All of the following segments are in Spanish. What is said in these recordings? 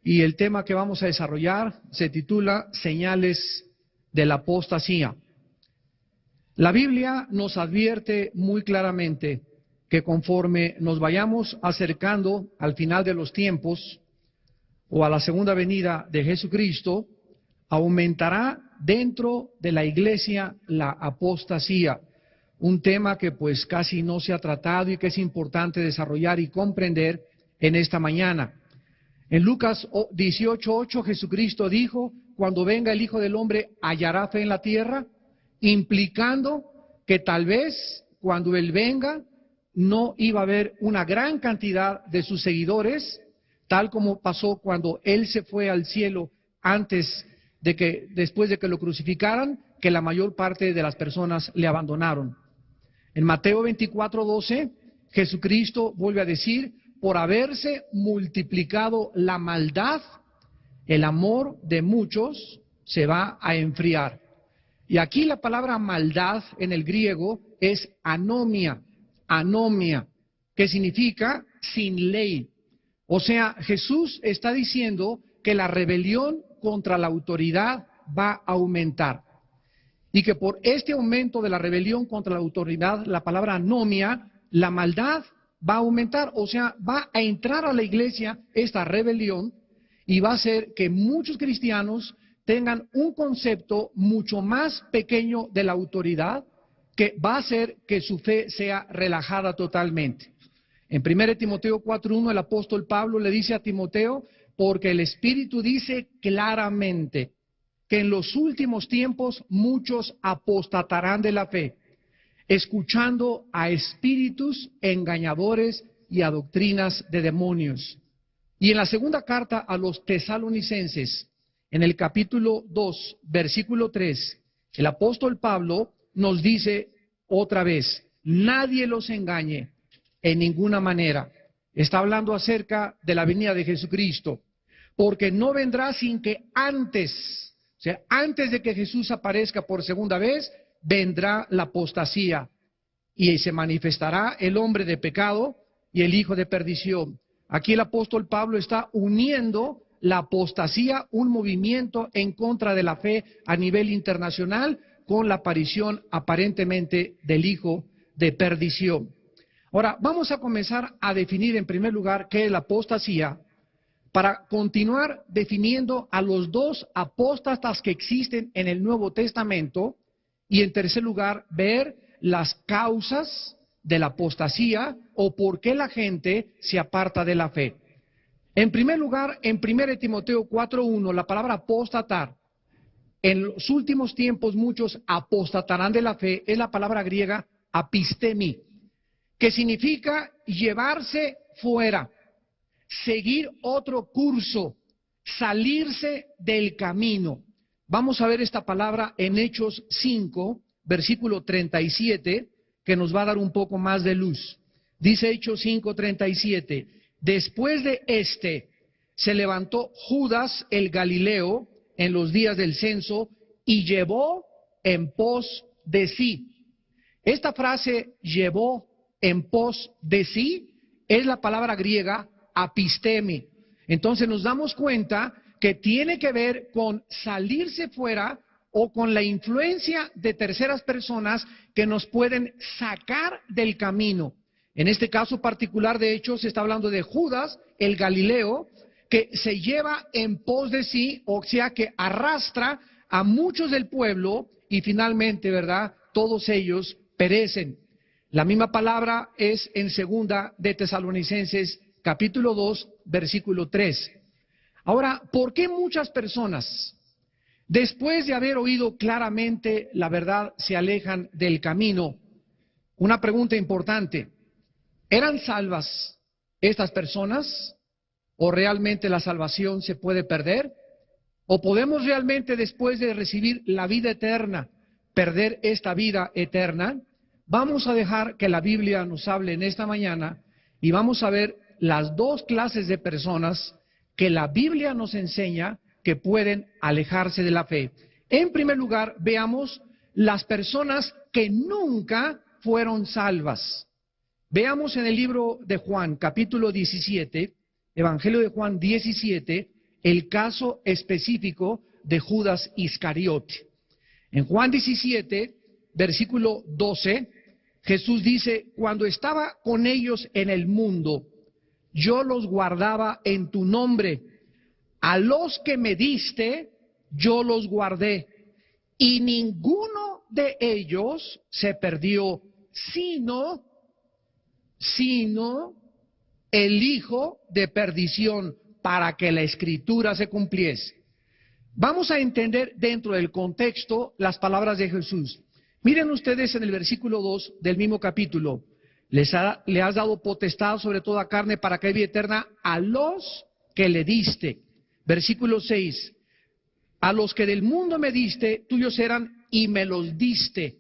y el tema que vamos a desarrollar se titula Señales de la apostasía. La Biblia nos advierte muy claramente que conforme nos vayamos acercando al final de los tiempos o a la segunda venida de Jesucristo, aumentará dentro de la iglesia la apostasía, un tema que pues casi no se ha tratado y que es importante desarrollar y comprender en esta mañana. En Lucas 18:8 Jesucristo dijo: cuando venga el Hijo del Hombre, ¿hallará fe en la tierra? Implicando que tal vez cuando Él venga no iba a haber una gran cantidad de sus seguidores, tal como pasó cuando Él se fue al cielo después de que lo crucificaran, que la mayor parte de las personas le abandonaron. En Mateo 24:12, Jesucristo vuelve a decir: por haberse multiplicado la maldad, el amor de muchos se va a enfriar. Y aquí la palabra maldad en el griego es anomia, que significa sin ley. O sea, Jesús está diciendo que la rebelión contra la autoridad va a aumentar. Y que por este aumento de la rebelión contra la autoridad, la palabra anomia, la maldad va a aumentar. O sea, va a entrar a la iglesia esta rebelión y va a hacer que muchos cristianos tengan un concepto mucho más pequeño de la autoridad, que va a hacer que su fe sea relajada totalmente. En 1 Timoteo 4:1 el apóstol Pablo le dice a Timoteo: porque el Espíritu dice claramente que en los últimos tiempos muchos apostatarán de la fe, escuchando a espíritus engañadores y a doctrinas de demonios. Y en la segunda carta a los tesalonicenses, en el capítulo 2, versículo 3, el apóstol Pablo nos dice otra vez: nadie los engañe en ninguna manera. Está hablando acerca de la venida de Jesucristo, porque no vendrá sin que antes de que Jesús aparezca por segunda vez, vendrá la apostasía y se manifestará el hombre de pecado y el hijo de perdición. Aquí el apóstol Pablo está uniendo la apostasía, un movimiento en contra de la fe a nivel internacional, con la aparición aparentemente del hijo de perdición. Ahora, vamos a comenzar a definir en primer lugar qué es la apostasía, para continuar definiendo a los dos apóstatas que existen en el Nuevo Testamento, y en tercer lugar ver las causas de la apostasía o por qué la gente se aparta de la fe. En primer lugar, en 1 Timoteo 4:1, la palabra apostatar, en los últimos tiempos muchos apostatarán de la fe, es la palabra griega apistemi, que significa llevarse fuera, seguir otro curso, salirse del camino. Vamos a ver esta palabra en Hechos 5, versículo 37, que nos va a dar un poco más de luz. Dice Hechos 5:37, después de se levantó Judas el Galileo en los días del censo y llevó en pos de sí. Esta frase, llevó en pos de sí, es la palabra griega apistemi. Entonces nos damos cuenta que tiene que ver con salirse fuera o con la influencia de terceras personas que nos pueden sacar del camino. En este caso particular, de hecho, se está hablando de Judas, el Galileo, que se lleva en pos de sí, o sea, que arrastra a muchos del pueblo y finalmente, ¿verdad?, todos ellos perecen. La misma palabra es en segunda de Tesalonicenses, capítulo 2, versículo 3. Ahora, ¿por qué muchas personas, después de haber oído claramente la verdad, se alejan del camino? Una pregunta importante: ¿eran salvas estas personas? ¿O realmente la salvación se puede perder? ¿O podemos realmente, después de recibir la vida eterna, perder esta vida eterna? Vamos a dejar que la Biblia nos hable en esta mañana y vamos a ver las dos clases de personas que la Biblia nos enseña que pueden alejarse de la fe. En primer lugar, veamos las personas que nunca fueron salvas. Veamos en el libro de Juan, capítulo 17, Evangelio de Juan 17, el caso específico de Judas Iscariote. En Juan 17, versículo 12, Jesús dice: cuando estaba con ellos en el mundo, yo los guardaba en tu nombre. A los que me diste, yo los guardé. Y ninguno de ellos se perdió, sino el hijo de perdición, para que la Escritura se cumpliese. Vamos a entender dentro del contexto las palabras de Jesús. Miren ustedes en el versículo 2 del mismo capítulo: le has dado potestad sobre toda carne para que haya vida eterna a los que le diste. Versículo 6: a los que del mundo me diste, tuyos eran y me los diste.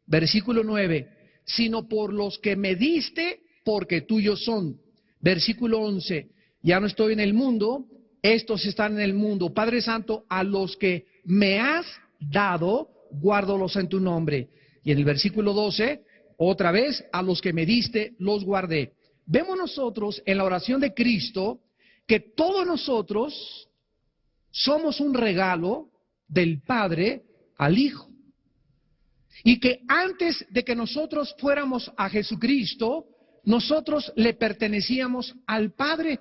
Versículo 9: sino por los que me diste, porque tuyos son. Versículo 11: ya no estoy en el mundo, estos están en el mundo. Padre Santo, a los que me has dado, guárdalos en tu nombre. Y en el versículo 12, otra vez: a los que me diste, los guardé. Vemos nosotros en la oración de Cristo que todos nosotros somos un regalo del Padre al Hijo. Y que antes de que nosotros fuéramos a Jesucristo, nosotros le pertenecíamos al Padre.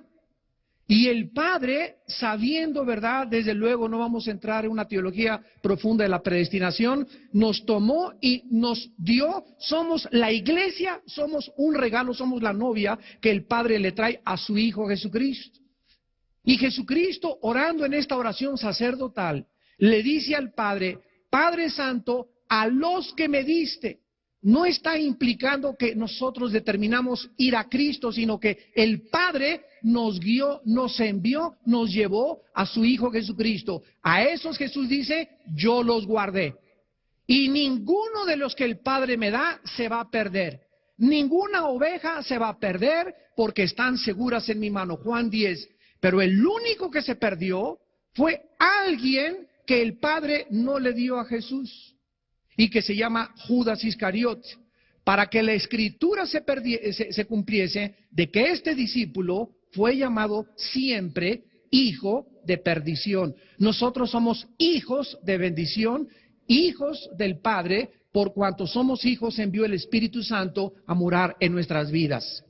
Y el Padre, sabiendo, ¿verdad? Desde luego no vamos a entrar en una teología profunda de la predestinación, nos tomó y nos dio. Somos la iglesia, somos un regalo, somos la novia que el Padre le trae a su Hijo Jesucristo. Y Jesucristo, orando en esta oración sacerdotal, le dice al Padre: Padre Santo, a los que me diste. No está implicando que nosotros determinamos ir a Cristo, sino que el Padre nos guió, nos envió, nos llevó a su Hijo Jesucristo. A esos Jesús dice: yo los guardé. Y ninguno de los que el Padre me da se va a perder. Ninguna oveja se va a perder porque están seguras en mi mano. Juan 10. Pero el único que se perdió fue alguien que el Padre no le dio a Jesús, y que se llama Judas Iscariote, para que la Escritura se cumpliese de que este discípulo fue llamado siempre hijo de perdición. Nosotros somos hijos de bendición, hijos del Padre, por cuanto somos hijos envió el Espíritu Santo a morar en nuestras vidas.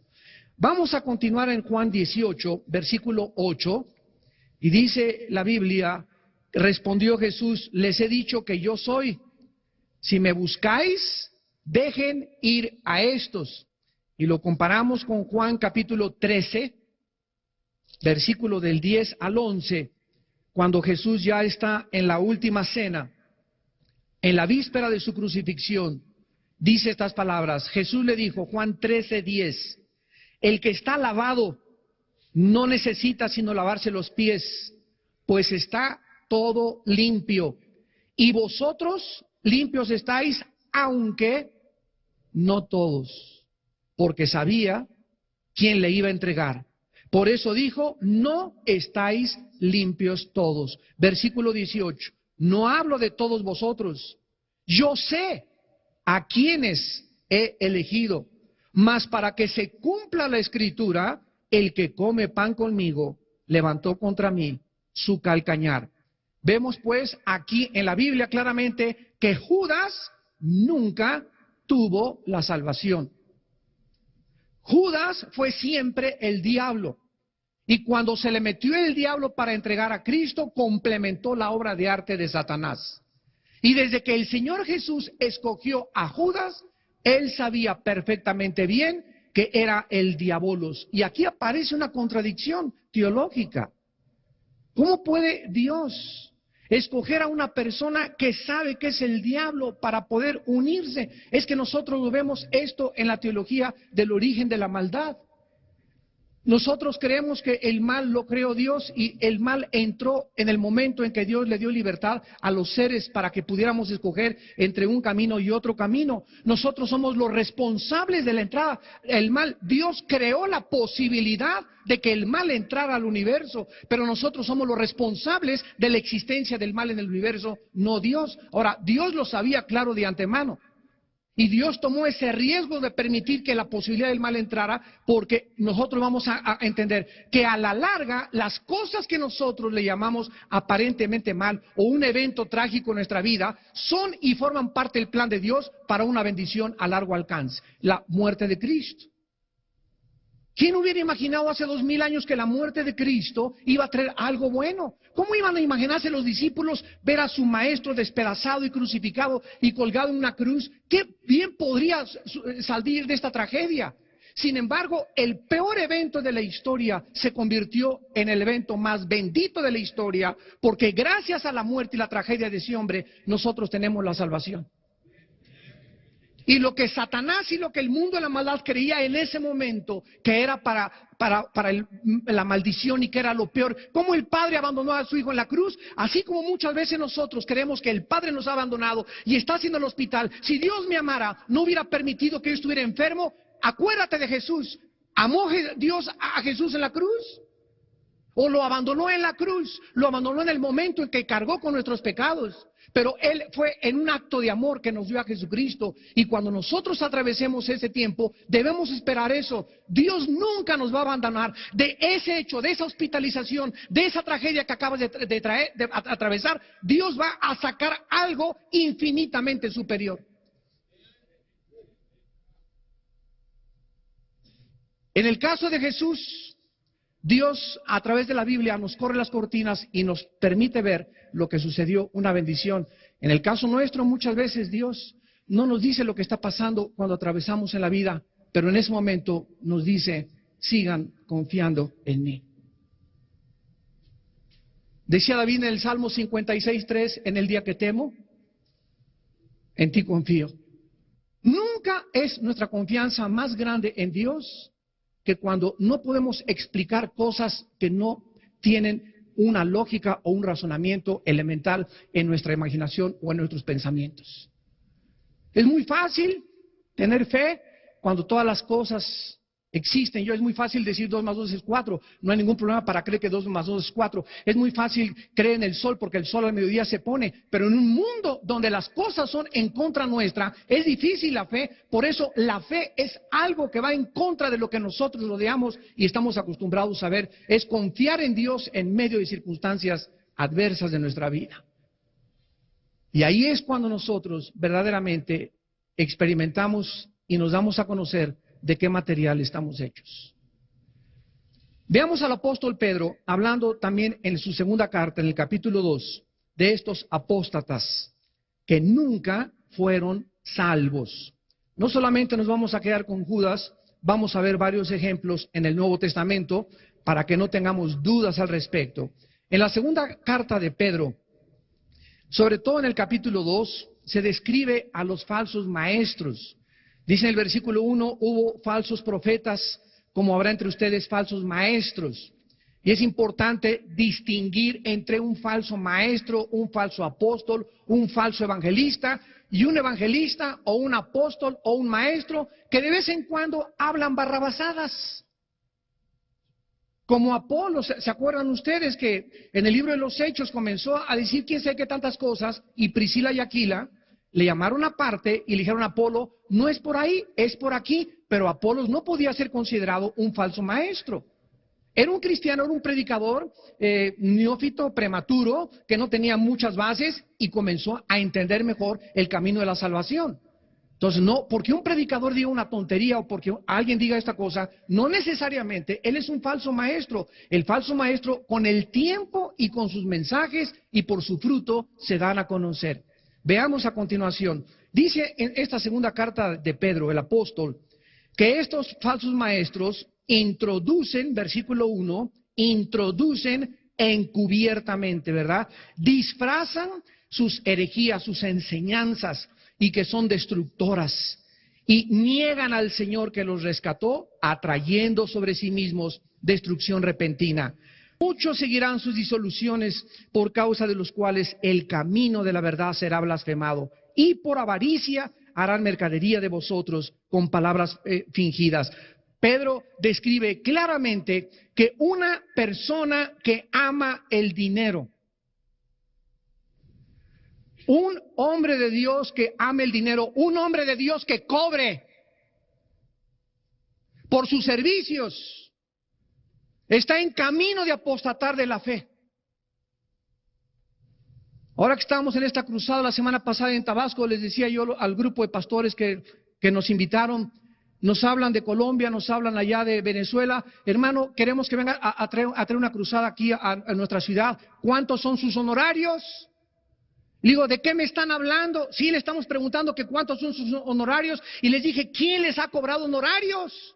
Vamos a continuar en Juan 18, versículo 8, y dice la Biblia: respondió Jesús: les he dicho que yo soy. Si me buscáis, dejen ir a estos. Y lo comparamos con Juan capítulo 13, versículo del 10 al 11, cuando Jesús ya está en la última cena, en la víspera de su crucifixión. Dice estas palabras. Jesús le dijo, Juan 13, 10, el que está lavado no necesita sino lavarse los pies, pues está todo limpio. Y vosotros limpios estáis, aunque no todos, porque sabía quién le iba a entregar. Por eso dijo, no estáis limpios todos. Versículo 18, no hablo de todos vosotros, yo sé a quienes he elegido, mas para que se cumpla la Escritura, el que come pan conmigo levantó contra mí su calcañar. Vemos pues aquí en la Biblia claramente que Judas nunca tuvo la salvación. Judas fue siempre el diablo. Y cuando se le metió el diablo para entregar a Cristo, complementó la obra de arte de Satanás. Y desde que el Señor Jesús escogió a Judas, él sabía perfectamente bien que era el diabolos. Y aquí aparece una contradicción teológica. ¿Cómo puede Dios escoger a una persona que sabe que es el diablo para poder unirse? Es que nosotros lo vemos esto en la teología del origen de la maldad. Nosotros creemos que el mal lo creó Dios y el mal entró en el momento en que Dios le dio libertad a los seres para que pudiéramos escoger entre un camino y otro camino. Nosotros somos los responsables de la entrada. El mal, Dios creó la posibilidad de que el mal entrara al universo, pero nosotros somos los responsables de la existencia del mal en el universo, no Dios. Ahora, Dios lo sabía claro de antemano. Y Dios tomó ese riesgo de permitir que la posibilidad del mal entrara, porque nosotros vamos a entender que a la larga las cosas que nosotros le llamamos aparentemente mal o un evento trágico en nuestra vida son y forman parte del plan de Dios para una bendición a largo alcance, la muerte de Cristo. ¿Quién hubiera imaginado hace 2000 años que la muerte de Cristo iba a traer algo bueno? ¿Cómo iban a imaginarse los discípulos ver a su maestro despedazado y crucificado y colgado en una cruz? ¿Qué bien podría salir de esta tragedia? Sin embargo, el peor evento de la historia se convirtió en el evento más bendito de la historia, porque gracias a la muerte y la tragedia de ese hombre, nosotros tenemos la salvación. Y lo que Satanás y lo que el mundo de la maldad creía en ese momento, que era para la maldición y que era lo peor, como el Padre abandonó a su Hijo en la cruz, así como muchas veces nosotros creemos que el Padre nos ha abandonado y está haciendo el hospital. Si Dios me amara, no hubiera permitido que yo estuviera enfermo. Acuérdate de Jesús. ¿Amó Dios a Jesús en la cruz? ¿O lo abandonó en la cruz? Lo abandonó en el momento en que cargó con nuestros pecados. Pero Él fue en un acto de amor que nos dio a Jesucristo. Y cuando nosotros atravesemos ese tiempo, debemos esperar eso. Dios nunca nos va a abandonar. De ese hecho, de esa hospitalización, de esa tragedia que acabas de atravesar, Dios va a sacar algo infinitamente superior. En el caso de Jesús, Dios a través de la Biblia nos corre las cortinas y nos permite ver lo que sucedió, una bendición. En el caso nuestro, muchas veces Dios no nos dice lo que está pasando cuando atravesamos en la vida, pero en ese momento nos dice, sigan confiando en mí. Decía David en el Salmo 56:3, en el día que temo, en ti confío. Nunca es nuestra confianza más grande en Dios que cuando no podemos explicar cosas que no tienen una lógica o un razonamiento elemental en nuestra imaginación o en nuestros pensamientos. Es muy fácil tener fe cuando todas las cosas existen. Es muy fácil decir 2 más 2 es 4. No hay ningún problema para creer que 2 más 2 es 4. Es muy fácil creer en el sol porque el sol al mediodía se pone. Pero en un mundo donde las cosas son en contra nuestra, es difícil la fe. Por eso la fe es algo que va en contra de lo que nosotros rodeamos y estamos acostumbrados a ver. Es confiar en Dios en medio de circunstancias adversas de nuestra vida. Y ahí es cuando nosotros verdaderamente experimentamos y nos damos a conocer de qué material estamos hechos. Veamos al apóstol Pedro hablando también en su segunda carta, en el capítulo 2, de estos apóstatas que nunca fueron salvos. No solamente nos vamos a quedar con Judas, vamos a ver varios ejemplos en el Nuevo Testamento para que no tengamos dudas al respecto. En la segunda carta de Pedro, sobre todo en el capítulo 2, se describe a los falsos maestros. Dice en el versículo 1, hubo falsos profetas, como habrá entre ustedes falsos maestros. Y es importante distinguir entre un falso maestro, un falso apóstol, un falso evangelista, y un evangelista o un apóstol o un maestro que de vez en cuando hablan barrabasadas. Como Apolo, ¿se acuerdan ustedes que en el libro de los Hechos comenzó a decir quién sabe qué tantas cosas? Y Priscila y Aquila le llamaron aparte y le dijeron a Apolo, no es por ahí, es por aquí. Pero Apolos no podía ser considerado un falso maestro. Era un cristiano, era un predicador neófito, prematuro, que no tenía muchas bases y comenzó a entender mejor el camino de la salvación. Entonces, no, porque un predicador diga una tontería o porque alguien diga esta cosa, no necesariamente él es un falso maestro. El falso maestro, con el tiempo y con sus mensajes y por su fruto, se dan a conocer. Veamos a continuación. Dice en esta segunda carta de Pedro, el apóstol, que estos falsos maestros introducen, versículo 1, introducen encubiertamente, ¿verdad? Disfrazan sus herejías, sus enseñanzas, y que son destructoras, y niegan al Señor que los rescató, atrayendo sobre sí mismos destrucción repentina. Muchos seguirán sus disoluciones, por causa de los cuales el camino de la verdad será blasfemado, y por avaricia harán mercadería de vosotros con palabras fingidas. Pedro describe claramente que una persona que ama el dinero Un hombre de Dios que ame el dinero, un hombre de Dios que cobre por sus servicios, está en camino de apostatar de la fe. Ahora que estábamos en esta cruzada la semana pasada en Tabasco, les decía yo al grupo de pastores que nos invitaron, nos hablan de Colombia, nos hablan allá de Venezuela. Hermano, queremos que vengan a traer una cruzada aquí a nuestra ciudad. ¿Cuántos son sus honorarios? Le digo, ¿de qué me están hablando? Sí, le estamos preguntando que cuántos son sus honorarios. Y les dije, ¿quién les ha cobrado honorarios?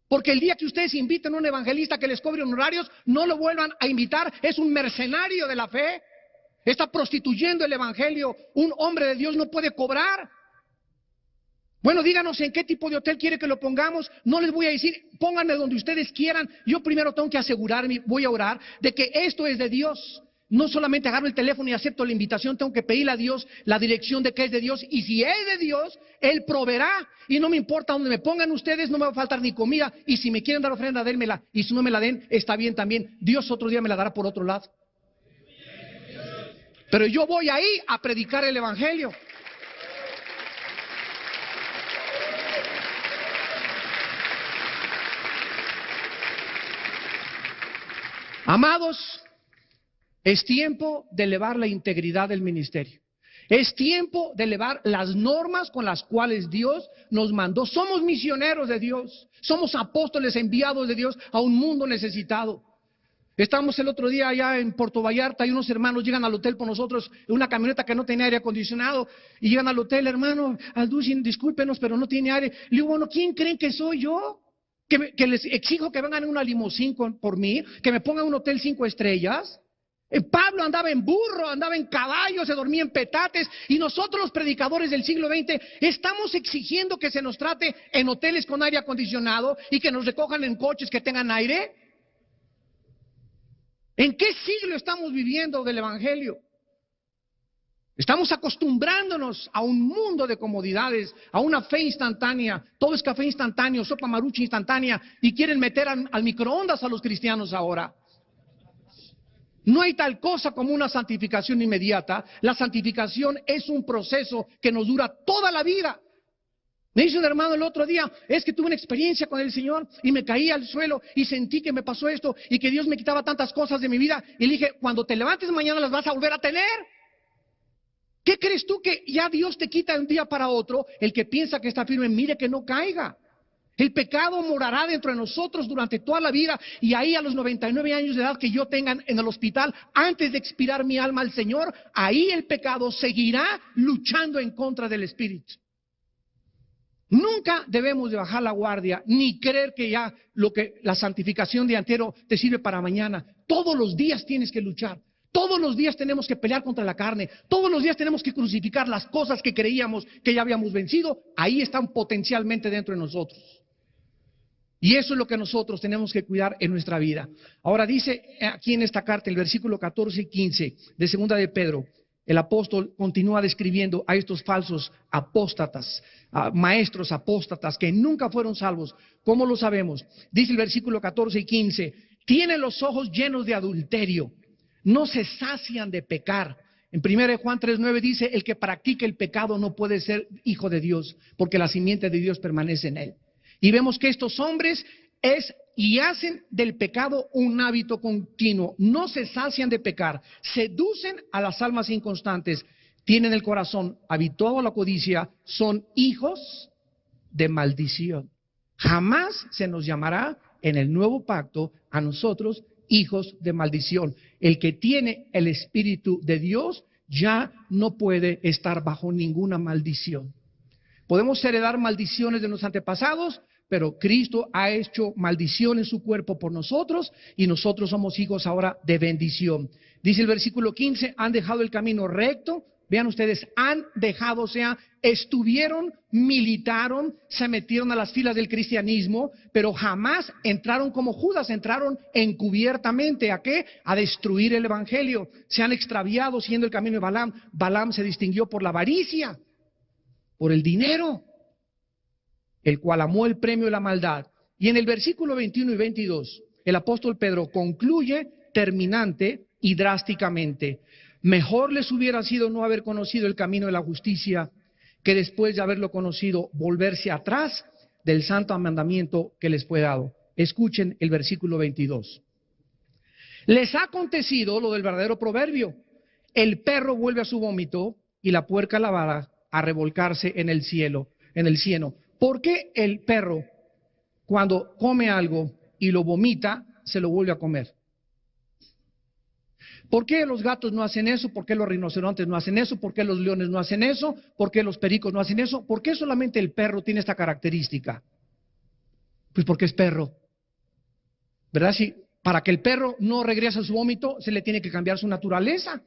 Porque el día que ustedes inviten a un evangelista que les cobre honorarios, no lo vuelvan a invitar. Es un mercenario de la fe. Está prostituyendo el evangelio. Un hombre de Dios no puede cobrar. Bueno, díganos en qué tipo de hotel quiere que lo pongamos. No les voy a decir, pónganme donde ustedes quieran. Yo primero tengo que asegurarme, voy a orar, de que esto es de Dios. No solamente agarro el teléfono y acepto la invitación, tengo que pedirle a Dios la dirección de que es de Dios. Y si es de Dios, Él proveerá. Y no me importa donde me pongan ustedes, no me va a faltar ni comida. Y si me quieren dar ofrenda, dénmela. Y si no me la den, está bien también. Dios otro día me la dará por otro lado. Pero yo voy ahí a predicar el evangelio. Amados, es tiempo de elevar la integridad del ministerio. Es tiempo de elevar las normas con las cuales Dios nos mandó. Somos misioneros de Dios. Somos apóstoles enviados de Dios a un mundo necesitado. Estamos el otro día allá en Puerto Vallarta y unos hermanos llegan al hotel por nosotros en una camioneta que no tenía aire acondicionado y llegan al hotel, hermano, Alducin, discúlpenos, pero no tiene aire. Le digo, bueno, ¿quién creen que soy yo? Que les exijo que vengan en una limusín por mí, que me pongan un hotel 5 estrellas. Pablo andaba en burro, andaba en caballo, se dormía en petates, y nosotros los predicadores del siglo XX estamos exigiendo que se nos trate en hoteles con aire acondicionado y que nos recojan en coches que tengan aire. ¿En qué siglo estamos viviendo del evangelio? Estamos acostumbrándonos a un mundo de comodidades, a una fe instantánea. Todo es café instantáneo, sopa marucha instantánea, y quieren meter al microondas a los cristianos ahora. No hay tal cosa como una santificación inmediata. La santificación es un proceso que nos dura toda la vida. Me dice un hermano el otro día, es que tuve una experiencia con el Señor y me caí al suelo y sentí que me pasó esto y que Dios me quitaba tantas cosas de mi vida. Y le dije, cuando te levantes mañana las vas a volver a tener. ¿Qué crees tú que ya Dios te quita de un día para otro? El que piensa que está firme, mire que no caiga. El pecado morará dentro de nosotros durante toda la vida, y ahí a los 99 años de edad que yo tenga en el hospital, antes de expirar mi alma al Señor, ahí el pecado seguirá luchando en contra del Espíritu. Nunca debemos de bajar la guardia, ni creer que ya la santificación de anterior te sirve para mañana. Todos los días tienes que luchar. Todos los días tenemos que pelear contra la carne. Todos los días tenemos que crucificar las cosas que creíamos que ya habíamos vencido. Ahí están potencialmente dentro de nosotros. Y eso es lo que nosotros tenemos que cuidar en nuestra vida. Ahora dice aquí en esta carta, el versículo 14 y 15 de segunda de Pedro, el apóstol continúa describiendo a estos falsos apóstatas, maestros apóstatas que nunca fueron salvos. ¿Cómo lo sabemos? Dice el versículo 14 y 15, tienen los ojos llenos de adulterio, no se sacian de pecar. En 1 Juan 3:9 dice, el que practica el pecado no puede ser hijo de Dios, porque la simiente de Dios permanece en él. Y vemos que estos hombres hacen del pecado un hábito continuo, no se sacian de pecar, seducen a las almas inconstantes, tienen el corazón habituado a la codicia, son hijos de maldición. Jamás se nos llamará en el nuevo pacto a nosotros hijos de maldición. El que tiene el Espíritu de Dios ya no puede estar bajo ninguna maldición. Podemos heredar maldiciones de los antepasados, pero Cristo ha hecho maldición en su cuerpo por nosotros y nosotros somos hijos ahora de bendición. Dice el versículo 15, han dejado el camino recto. Vean ustedes, han dejado, o sea, estuvieron, militaron, se metieron a las filas del cristianismo, pero jamás entraron como Judas, entraron encubiertamente. ¿A qué? A destruir el evangelio. Se han extraviado siguiendo el camino de Balaam. Balaam se distinguió por la avaricia, por el dinero, el cual amó el premio de la maldad. Y en el versículo 21 y 22, el apóstol Pedro concluye terminante y drásticamente. Mejor les hubiera sido no haber conocido el camino de la justicia que después de haberlo conocido volverse atrás del santo mandamiento que les fue dado. Escuchen el versículo 22. Les ha acontecido lo del verdadero proverbio: el perro vuelve a su vómito y la puerca lavada a revolcarse en el cielo, en el cieno. ¿Por qué el perro, cuando come algo y lo vomita, se lo vuelve a comer? ¿Por qué los gatos no hacen eso? ¿Por qué los rinocerontes no hacen eso? ¿Por qué los leones no hacen eso? ¿Por qué los pericos no hacen eso? ¿Por qué solamente el perro tiene esta característica? Pues porque es perro, ¿verdad? Si para que el perro no regrese a su vómito, se le tiene que cambiar su naturaleza.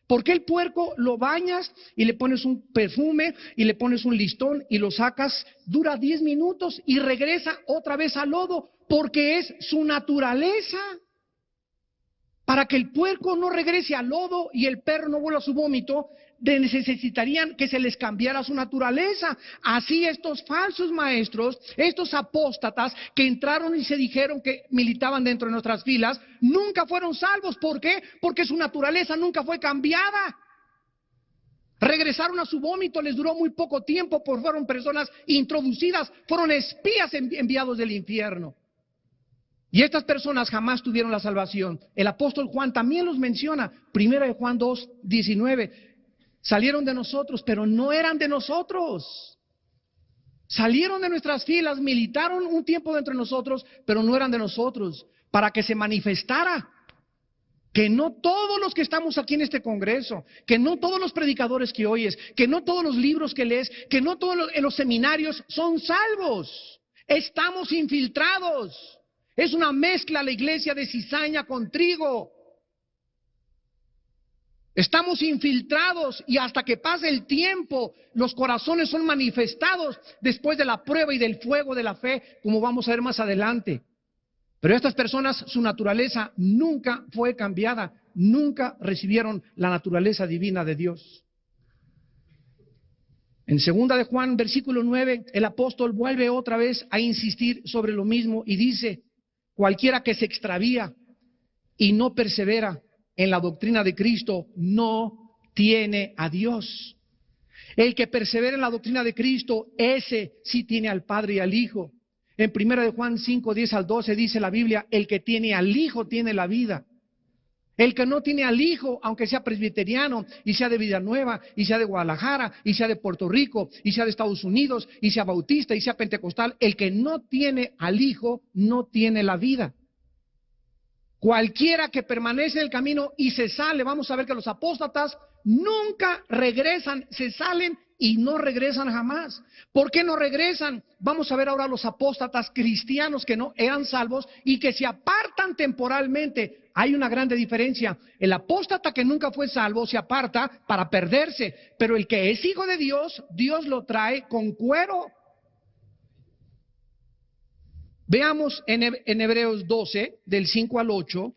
¿Por qué el puerco lo bañas y le pones un perfume y le pones un listón y lo sacas? Dura 10 minutos y regresa otra vez al lodo, porque es su naturaleza. Para que el puerco no regrese al lodo y el perro no vuelva a su vómito, necesitarían que se les cambiara su naturaleza. Así estos falsos maestros, estos apóstatas que entraron y se dijeron que militaban dentro de nuestras filas, nunca fueron salvos. ¿Por qué? Porque su naturaleza nunca fue cambiada. Regresaron a su vómito, les duró muy poco tiempo, porque fueron personas introducidas, fueron espías enviados del infierno. Y estas personas jamás tuvieron la salvación. El apóstol Juan también los menciona. Primera de Juan 2:19. Salieron de nosotros, pero no eran de nosotros. Salieron de nuestras filas, militaron un tiempo dentro de nosotros, pero no eran de nosotros. Para que se manifestara que no todos los que estamos aquí en este congreso, que no todos los predicadores que oyes, que no todos los libros que lees, que no todos los seminarios son salvos. Estamos infiltrados. Es una mezcla la iglesia de cizaña con trigo. Estamos infiltrados y hasta que pase el tiempo, los corazones son manifestados después de la prueba y del fuego de la fe, como vamos a ver más adelante. Pero estas personas, su naturaleza nunca fue cambiada, nunca recibieron la naturaleza divina de Dios. En 2 de Juan, versículo 9, el apóstol vuelve otra vez a insistir sobre lo mismo y dice: cualquiera que se extravía y no persevera en la doctrina de Cristo no tiene a Dios. El que persevera en la doctrina de Cristo, ese sí tiene al Padre y al Hijo. En 1 de Juan 5:10-12 dice la Biblia: el que tiene al Hijo tiene la vida. El que no tiene al Hijo, aunque sea presbiteriano, y sea de Villanueva, y sea de Guadalajara, y sea de Puerto Rico, y sea de Estados Unidos, y sea bautista, y sea pentecostal, el que no tiene al Hijo, no tiene la vida. Cualquiera que permanece en el camino y se sale, vamos a ver que los apóstatas nunca regresan, se salen y no regresan jamás. ¿Por qué no regresan? Vamos a ver ahora los apóstatas cristianos que no eran salvos y que se apartan temporalmente. Hay una grande diferencia. El apóstata que nunca fue salvo se aparta para perderse, pero el que es hijo de Dios, Dios lo trae con cuero. Veamos en Hebreos 12, del 5 al 8,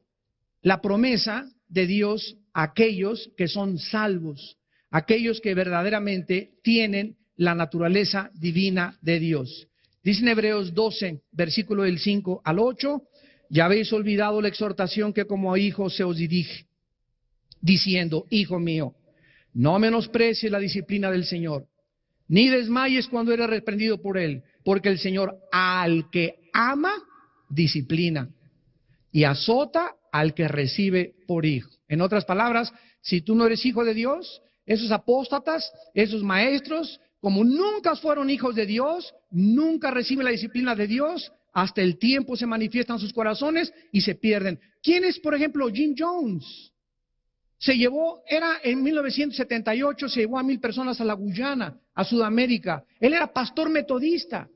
la promesa de Dios a aquellos que son salvos, aquellos que verdaderamente tienen la naturaleza divina de Dios. Dice en Hebreos 12, versículo del 5 al 8, ya habéis olvidado la exhortación que como a hijos se os dirige, diciendo: hijo mío, no menosprecies la disciplina del Señor, ni desmayes cuando eres reprendido por Él, porque el Señor al que ama, disciplina, y azota al que recibe por hijo. En otras palabras, si tú no eres hijo de Dios, esos apóstatas, esos maestros, como nunca fueron hijos de Dios, nunca reciben la disciplina de Dios, hasta el tiempo se manifiestan sus corazones y se pierden. ¿Quién es, por ejemplo, Jim Jones? Era en 1978, se llevó a 1,000 personas a la Guyana, a Sudamérica. Él era pastor metodista.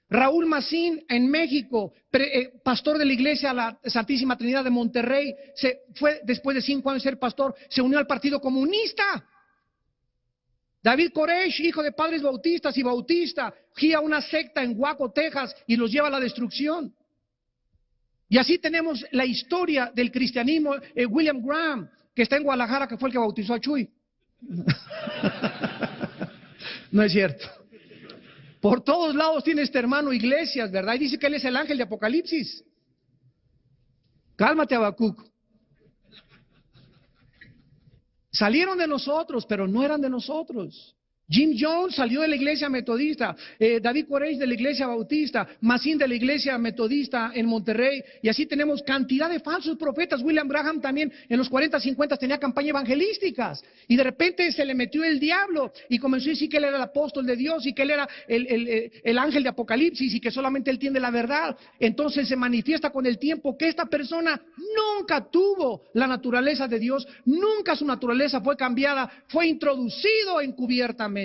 Raúl Macín en México, pastor de la iglesia La Santísima Trinidad de Monterrey, se fue después de 5 años de ser pastor, se unió al Partido Comunista. David Koresh, hijo de padres bautistas y bautista, guía una secta en Waco, Texas, y los lleva a la destrucción. Y así tenemos la historia del cristianismo. William Graham, que está en Guadalajara, que fue el que bautizó a Chuy. No es cierto. Por todos lados tiene este hermano iglesias, ¿verdad? Y dice que él es el ángel de Apocalipsis. Cálmate, Habacuc. Salieron de nosotros, pero no eran de nosotros. Jim Jones salió de la iglesia metodista, David Koresh de la iglesia bautista, Masin de la iglesia metodista en Monterrey, y así tenemos cantidad de falsos profetas. William Branham también en los 40, 50 tenía campañas evangelísticas, y de repente se le metió el diablo y comenzó a decir que él era el apóstol de Dios y que él era el ángel de Apocalipsis y que solamente él tiene la verdad. Entonces se manifiesta con el tiempo que esta persona nunca tuvo la naturaleza de Dios, nunca su naturaleza fue cambiada, fue introducido encubiertamente.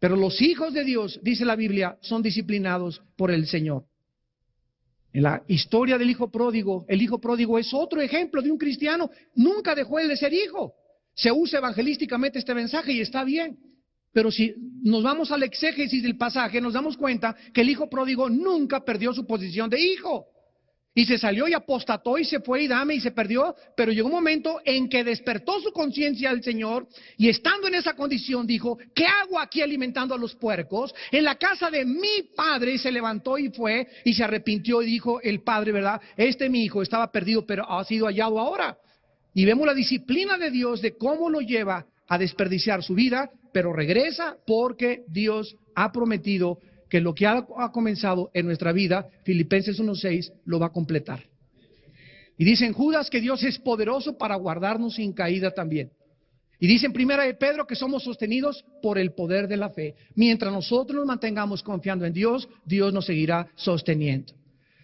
Pero los hijos de Dios, dice la Biblia, son disciplinados por el Señor. En la historia del hijo pródigo, el hijo pródigo es otro ejemplo de un cristiano. Nunca dejó él de ser hijo. Se usa evangelísticamente este mensaje y está bien. Pero si nos vamos al exégesis del pasaje, nos damos cuenta que el hijo pródigo nunca perdió su posición de hijo. Y se salió y apostató y se fue y dame y se perdió, pero llegó un momento en que despertó su conciencia al Señor y estando en esa condición dijo, ¿qué hago aquí alimentando a los puercos? En la casa de mi padre. Se levantó y fue y se arrepintió y dijo el padre, ¿verdad? Mi hijo estaba perdido, pero ha sido hallado ahora. Y vemos la disciplina de Dios de cómo lo lleva a desperdiciar su vida, pero regresa porque Dios ha prometido que lo que ha comenzado en nuestra vida, Filipenses 1:6, lo va a completar. Y dice en Judas que Dios es poderoso para guardarnos sin caída también. Y dice en Primera de Pedro que somos sostenidos por el poder de la fe. Mientras nosotros nos mantengamos confiando en Dios, Dios nos seguirá sosteniendo.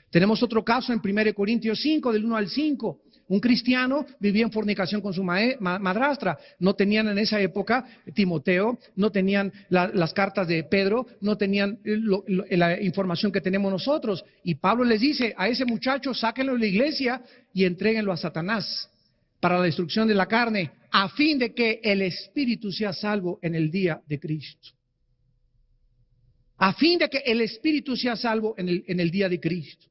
Tenemos otro caso en 1 Corintios 5, del 1 al 5. Un cristiano vivía en fornicación con su madrastra. No tenían en esa época Timoteo, no tenían las cartas de Pedro, no tenían la información que tenemos nosotros. Y Pablo les dice a ese muchacho, sáquenlo de la iglesia y entréguenlo a Satanás para la destrucción de la carne, a fin de que el espíritu sea salvo en el día de Cristo. A fin de que el espíritu sea salvo en el día de Cristo.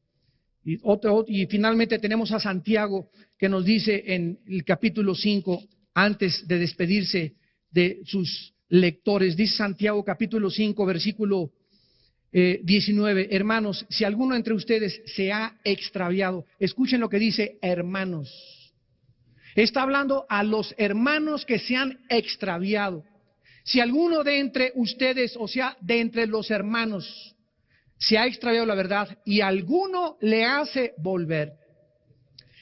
Y finalmente tenemos a Santiago que nos dice en el capítulo 5, antes de despedirse de sus lectores, dice Santiago capítulo 5, versículo 19, hermanos, si alguno entre ustedes se ha extraviado, escuchen lo que dice hermanos. Está hablando a los hermanos que se han extraviado. Si alguno de entre ustedes, o sea, de entre los hermanos, se ha extraviado la verdad y alguno le hace volver,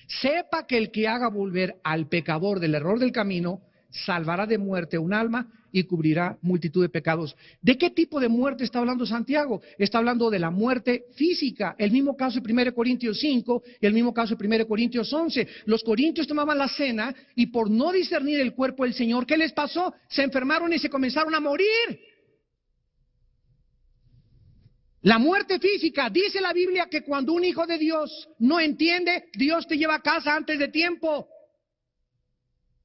sepa que el que haga volver al pecador del error del camino, salvará de muerte un alma y cubrirá multitud de pecados. ¿De qué tipo de muerte está hablando Santiago? Está hablando de la muerte física. El mismo caso de 1 Corintios 5 y el mismo caso de 1 Corintios 11. Los corintios tomaban la cena y por no discernir el cuerpo del Señor, ¿qué les pasó? Se enfermaron y se comenzaron a morir. La muerte física, dice la Biblia que cuando un hijo de Dios no entiende, Dios te lleva a casa antes de tiempo.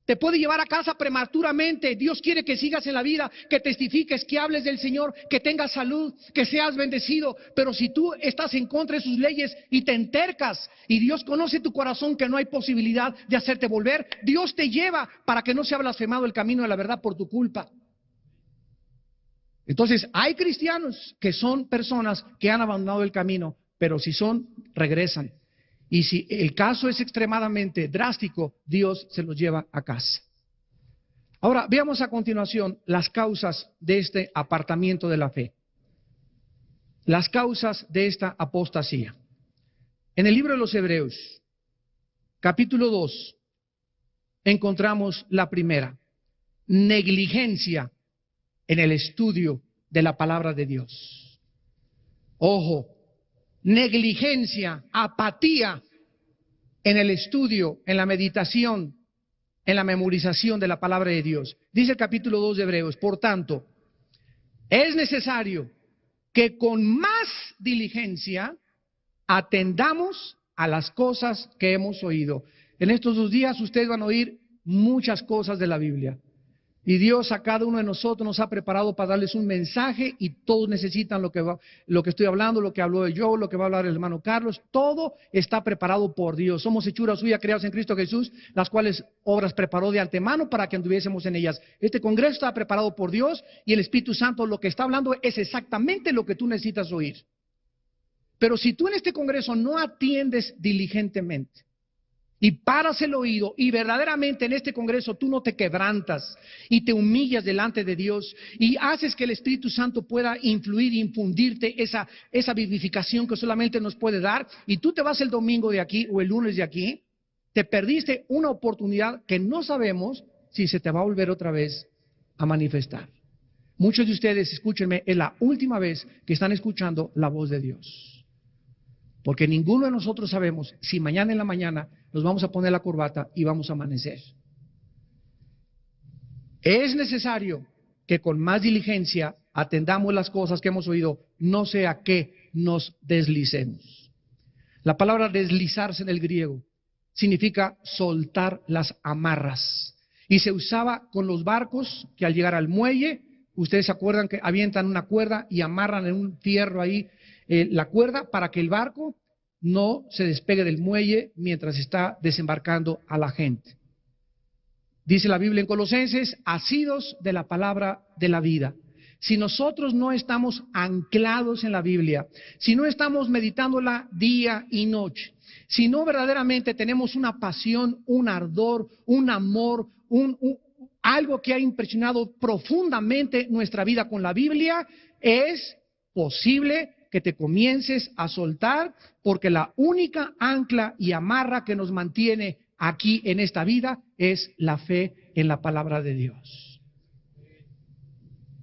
Te puede llevar a casa prematuramente. Dios quiere que sigas en la vida, que testifiques, que hables del Señor, que tengas salud, que seas bendecido. Pero si tú estás en contra de sus leyes y te entercas y Dios conoce tu corazón que no hay posibilidad de hacerte volver, Dios te lleva para que no sea blasfemado el camino de la verdad por tu culpa. Entonces, hay cristianos que son personas que han abandonado el camino, pero si regresan. Y si el caso es extremadamente drástico, Dios se los lleva a casa. Ahora, veamos a continuación las causas de este apartamiento de la fe. Las causas de esta apostasía. En el libro de los Hebreos, capítulo 2, encontramos la primera: negligencia en el estudio de la palabra de Dios. Ojo, negligencia, apatía en el estudio, en la meditación, en la memorización de la palabra de Dios. Dice el capítulo 2 de Hebreos, por tanto, es necesario que con más diligencia atendamos a las cosas que hemos oído. En estos 2 días ustedes van a oír muchas cosas de la Biblia. Y Dios a cada uno de nosotros nos ha preparado para darles un mensaje y todos necesitan lo que estoy hablando, lo que habló yo, lo que va a hablar el hermano Carlos. Todo está preparado por Dios. Somos hechura suya, creados en Cristo Jesús, las cuales obras preparó de antemano para que anduviésemos en ellas. Este congreso está preparado por Dios y el Espíritu Santo lo que está hablando es exactamente lo que tú necesitas oír. Pero si tú en este congreso no atiendes diligentemente y paras el oído y verdaderamente en este congreso tú no te quebrantas y te humillas delante de Dios y haces que el Espíritu Santo pueda influir, infundirte esa vivificación que solamente nos puede dar, y tú te vas el domingo de aquí o el lunes de aquí, te perdiste una oportunidad que no sabemos si se te va a volver otra vez a manifestar. Muchos de ustedes, escúchenme, es la última vez que están escuchando la voz de Dios. Porque ninguno de nosotros sabemos si mañana en la mañana nos vamos a poner la corbata y vamos a amanecer. Es necesario que con más diligencia atendamos las cosas que hemos oído, no sea que nos deslicemos. La palabra deslizarse en el griego significa soltar las amarras. Y se usaba con los barcos que al llegar al muelle, ustedes se acuerdan que avientan una cuerda y amarran en un fierro ahí la cuerda para que el barco no se despegue del muelle mientras está desembarcando a la gente. Dice la Biblia en Colosenses, asidos de la palabra de la vida. Si nosotros no estamos anclados en la Biblia, si no estamos meditándola día y noche, si no verdaderamente tenemos una pasión, un ardor, un amor, algo que ha impresionado profundamente nuestra vida con la Biblia, es posible que te comiences a soltar, porque la única ancla y amarra que nos mantiene aquí en esta vida es la fe en la palabra de Dios.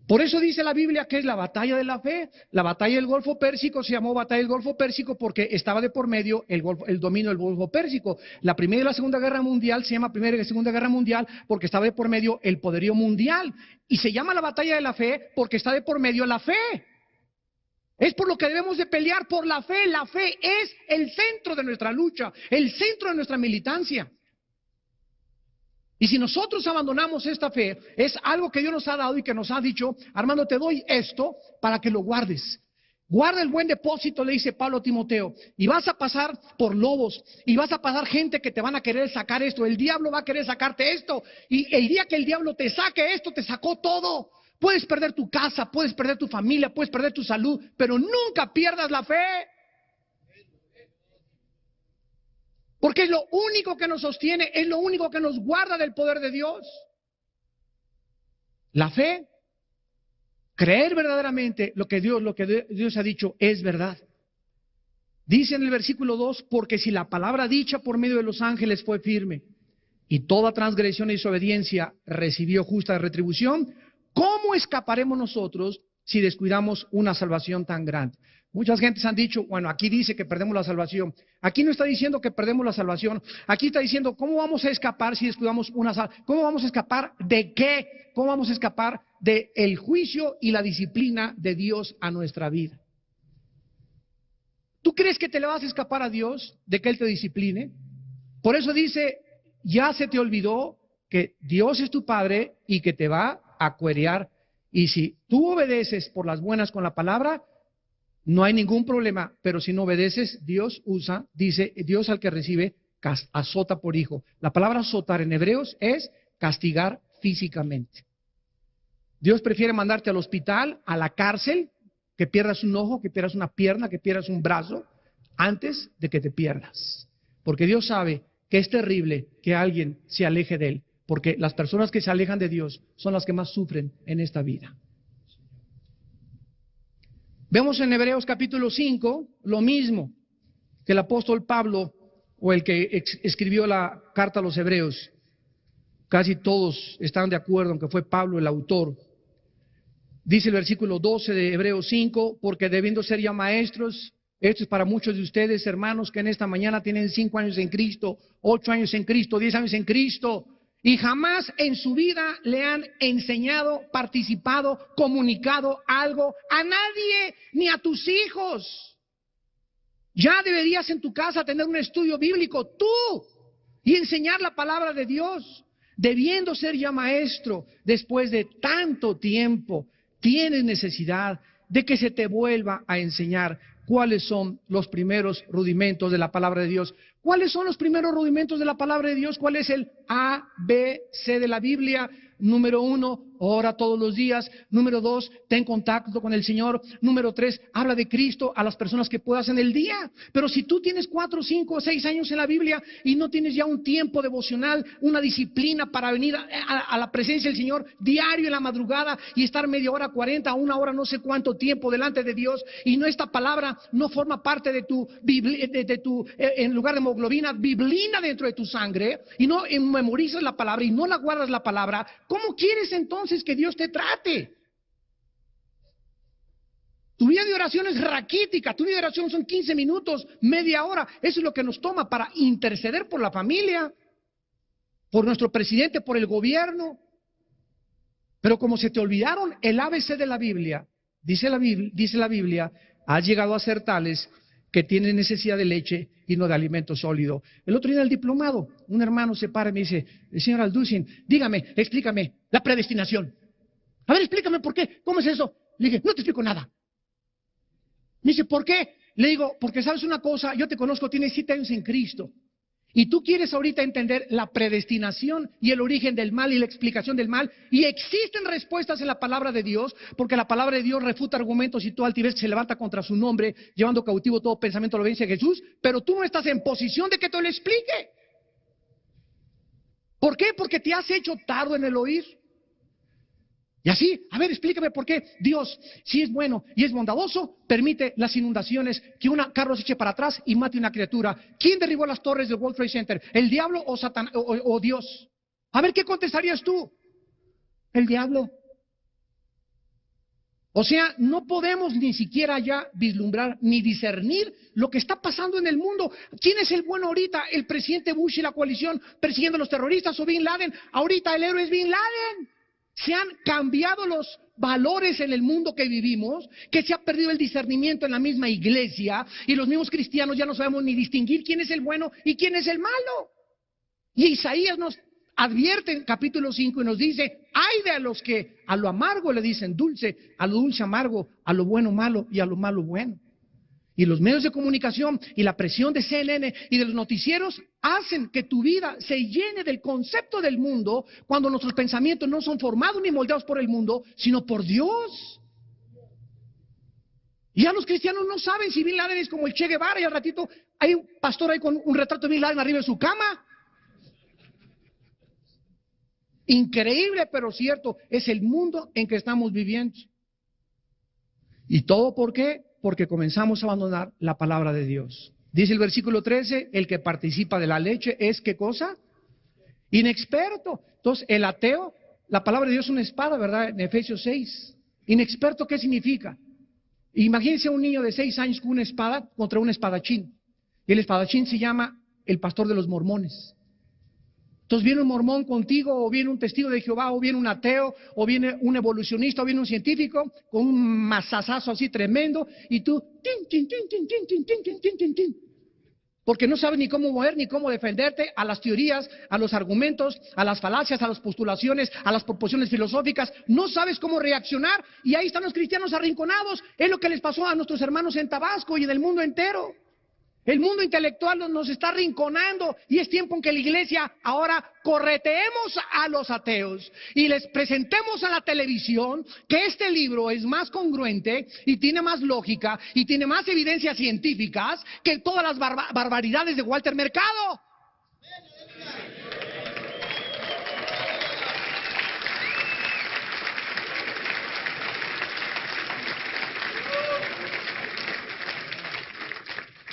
Por eso dice la Biblia que es la batalla de la fe. La batalla del Golfo Pérsico se llamó batalla del Golfo Pérsico porque estaba de por medio el dominio del Golfo Pérsico. La Primera y la Segunda Guerra Mundial se llama Primera y Segunda Guerra Mundial porque estaba de por medio el poderío mundial. Y se llama la batalla de la fe porque está de por medio la fe. Es por lo que debemos de pelear, por la fe. La fe es el centro de nuestra lucha, el centro de nuestra militancia. Y si nosotros abandonamos esta fe, es algo que Dios nos ha dado y que nos ha dicho, Armando, te doy esto para que lo guardes. Guarda el buen depósito, le dice Pablo a Timoteo, y vas a pasar por lobos, y vas a pasar gente que te van a querer sacar esto, el diablo va a querer sacarte esto, y el día que el diablo te saque esto, te sacó todo. Puedes perder tu casa, puedes perder tu familia, puedes perder tu salud, pero nunca pierdas la fe. Porque es lo único que nos sostiene, es lo único que nos guarda del poder de Dios. La fe, creer verdaderamente lo que Dios ha dicho es verdad. Dice en el versículo 2, porque si la palabra dicha por medio de los ángeles fue firme, y toda transgresión y desobediencia recibió justa retribución, ¿cómo escaparemos nosotros si descuidamos una salvación tan grande? Muchas gentes han dicho, bueno, aquí dice que perdemos la salvación. Aquí no está diciendo que perdemos la salvación. Aquí está diciendo, ¿cómo vamos a escapar si descuidamos una salvación? ¿Cómo vamos a escapar de qué? ¿Cómo vamos a escapar del juicio y la disciplina de Dios a nuestra vida? ¿Tú crees que te le vas a escapar a Dios de que Él te discipline? Por eso dice, ya se te olvidó que Dios es tu Padre y que te va a cuerear. Y si tú obedeces por las buenas con la palabra, no hay ningún problema, pero si no obedeces, Dios dice, Dios al que recibe, azota por hijo. La palabra azotar en hebreos es castigar físicamente. Dios prefiere mandarte al hospital, a la cárcel, que pierdas un ojo, que pierdas una pierna, que pierdas un brazo, antes de que te pierdas. Porque Dios sabe que es terrible que alguien se aleje de Él, porque las personas que se alejan de Dios son las que más sufren en esta vida. Vemos en Hebreos capítulo 5 lo mismo que el apóstol Pablo, o el que escribió la carta a los Hebreos. Casi todos están de acuerdo en que fue Pablo el autor. Dice el versículo 12 de Hebreos 5, porque debiendo ser ya maestros, esto es para muchos de ustedes, hermanos, que en esta mañana tienen 5 años en Cristo, 8 años en Cristo, 10 años en Cristo, y jamás en su vida le han enseñado, participado, comunicado algo a nadie, ni a tus hijos. Ya deberías en tu casa tener un estudio bíblico tú y enseñar la palabra de Dios. Debiendo ser ya maestro, después de tanto tiempo, tienes necesidad de que se te vuelva a enseñar cuáles son los primeros rudimentos de la palabra de Dios. ¿Cuáles son los primeros rudimentos de la palabra de Dios? ¿Cuál es el A, B, C de la Biblia? Número 1, ora todos los días. Número 2, ten contacto con el Señor. Número 3, habla de Cristo a las personas que puedas en el día. Pero si tú tienes 4, 5 o 6 años en la Biblia y no tienes ya un tiempo devocional, una disciplina para venir a la presencia del Señor diario en la madrugada y estar media hora, 40, 1 hora, no sé cuánto tiempo delante de Dios, y no, esta palabra no forma parte de tu en lugar de hemoglobina, biblina dentro de tu sangre, y no memorizas la palabra y no la guardas la palabra, ¿cómo quieres entonces que Dios te trate? Tu vida de oración es raquítica, tu vida de oración son 15 minutos, media hora. Eso es lo que nos toma para interceder por la familia, por nuestro presidente, por el gobierno. Pero como se te olvidaron el ABC de la Biblia, dice la Biblia, has llegado a ser tales que tienen necesidad de leche y no de alimento sólido. El otro día en el diplomado, un hermano se para y me dice, señor Alducin, dígame, explícame la predestinación. A ver, explícame por qué, ¿cómo es eso? Le dije, no te explico nada. Me dice, ¿por qué? Le digo, porque sabes una cosa, yo te conozco, tienes 7 años en Cristo. Y tú quieres ahorita entender la predestinación y el origen del mal y la explicación del mal. Y existen respuestas en la palabra de Dios, porque la palabra de Dios refuta argumentos y toda altivez que se levanta contra su nombre, llevando cautivo todo pensamiento a la obediencia de Jesús. Pero tú no estás en posición de que te lo explique. ¿Por qué? Porque te has hecho tardo en el oír. Y así, a ver, explícame por qué Dios, si es bueno y es bondadoso, permite las inundaciones, que un carro se eche para atrás y mate una criatura. ¿Quién derribó las torres del World Trade Center? ¿El diablo o Satán o Dios? A ver, ¿qué contestarías tú? El diablo. O sea, no podemos ni siquiera ya vislumbrar ni discernir lo que está pasando en el mundo. ¿Quién es el bueno ahorita? ¿El presidente Bush y la coalición persiguiendo a los terroristas o Bin Laden? Ahorita el héroe es Bin Laden. Se han cambiado los valores en el mundo que vivimos, que se ha perdido el discernimiento en la misma iglesia, y los mismos cristianos ya no sabemos ni distinguir quién es el bueno y quién es el malo. Y Isaías nos advierte en capítulo 5 y nos dice, ay de los que a lo amargo le dicen dulce, a lo dulce amargo, a lo bueno malo y a lo malo bueno. Y los medios de comunicación y la presión de CNN y de los noticieros hacen que tu vida se llene del concepto del mundo, cuando nuestros pensamientos no son formados ni moldeados por el mundo, sino por Dios. Y ya los cristianos no saben si Bin Laden es como el Che Guevara, y al ratito hay un pastor ahí con un retrato de Bin Laden arriba de su cama. Increíble, pero cierto, es el mundo en que estamos viviendo. ¿Y todo por qué? Porque comenzamos a abandonar la palabra de Dios. Dice el versículo 13, el que participa de la leche es, ¿qué cosa? Inexperto. Entonces, el ateo, la palabra de Dios es una espada, ¿verdad? En Efesios 6. Inexperto, ¿qué significa? Imagínense a un niño de 6 años con una espada contra un espadachín. Y el espadachín se llama el pastor de los mormones. Entonces viene un mormón contigo, o viene un testigo de Jehová, o viene un ateo, o viene un evolucionista, o viene un científico con un mazazazo así tremendo, y tú, porque no sabes ni cómo mover, ni cómo defenderte a las teorías, a los argumentos, a las falacias, a las postulaciones, a las proposiciones filosóficas. No sabes cómo reaccionar, y ahí están los cristianos arrinconados. Es lo que les pasó a nuestros hermanos en Tabasco y en el mundo entero. El mundo intelectual nos está arrinconando, y es tiempo en que la iglesia ahora correteemos a los ateos y les presentemos a la televisión que este libro es más congruente y tiene más lógica y tiene más evidencias científicas que todas las barbaridades de Walter Mercado.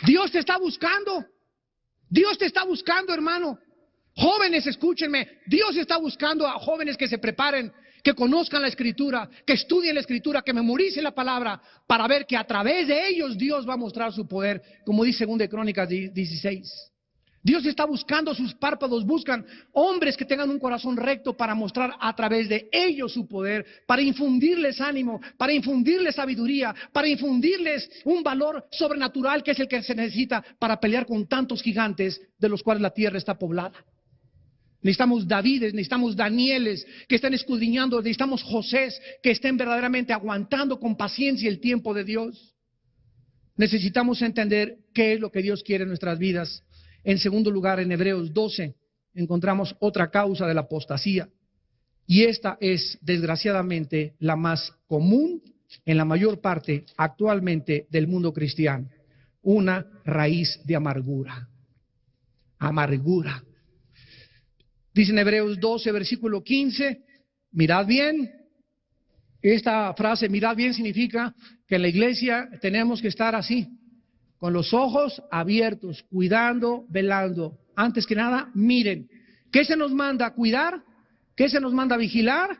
Dios te está buscando. Dios te está buscando, hermano. Jóvenes, escúchenme. Dios está buscando a jóvenes que se preparen, que conozcan la Escritura, que estudien la Escritura, que memoricen la palabra, para ver que a través de ellos Dios va a mostrar su poder, como dice 2 Crónicas 16. Dios está buscando, sus párpados buscan hombres que tengan un corazón recto para mostrar a través de ellos su poder, para infundirles ánimo, para infundirles sabiduría, para infundirles un valor sobrenatural que es el que se necesita para pelear con tantos gigantes de los cuales la tierra está poblada. Necesitamos Davides, necesitamos Danieles que estén escudriñando, necesitamos Josés que estén verdaderamente aguantando con paciencia el tiempo de Dios. Necesitamos entender qué es lo que Dios quiere en nuestras vidas. En segundo lugar, en Hebreos 12 encontramos otra causa de la apostasía. Y esta es, desgraciadamente, la más común en la mayor parte actualmente del mundo cristiano. Una raíz de amargura. Amargura. Dice en Hebreos 12, versículo 15, mirad bien. Esta frase, mirad bien, significa que en la iglesia tenemos que estar así, con los ojos abiertos, cuidando, velando. Antes que nada, miren. ¿Qué se nos manda a cuidar? ¿Qué se nos manda a vigilar?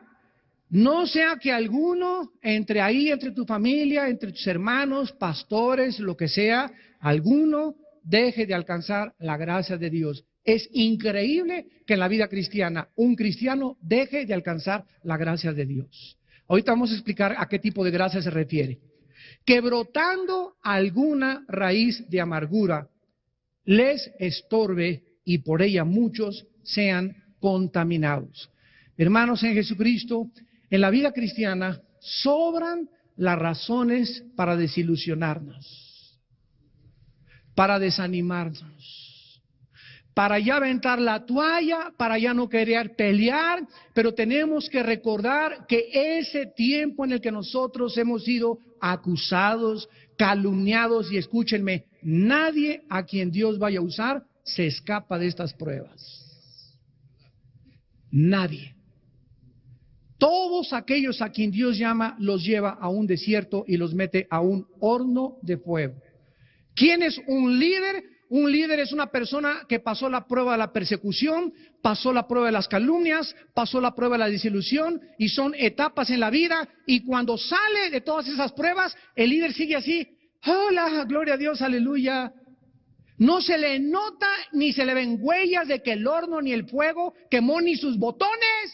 No sea que alguno entre tu familia, entre tus hermanos, pastores, lo que sea, alguno deje de alcanzar la gracia de Dios. Es increíble que en la vida cristiana un cristiano deje de alcanzar la gracia de Dios. Ahorita vamos a explicar a qué tipo de gracia se refiere. Que brotando alguna raíz de amargura les estorbe y por ella muchos sean contaminados. Hermanos en Jesucristo, en la vida cristiana sobran las razones para desilusionarnos, para desanimarnos, para ya aventar la toalla, para ya no querer pelear, pero tenemos que recordar que ese tiempo en el que nosotros hemos sido acusados, calumniados, y escúchenme, nadie a quien Dios vaya a usar se escapa de estas pruebas. Nadie. Todos aquellos a quien Dios llama los lleva a un desierto y los mete a un horno de fuego. ¿Quién es un líder? Un líder es una persona que pasó la prueba de la persecución, pasó la prueba de las calumnias, pasó la prueba de la desilusión, y son etapas en la vida, y cuando sale de todas esas pruebas, el líder sigue así: hola, gloria a Dios, aleluya. No se le nota ni se le ven huellas de que el horno ni el fuego quemó ni sus botones.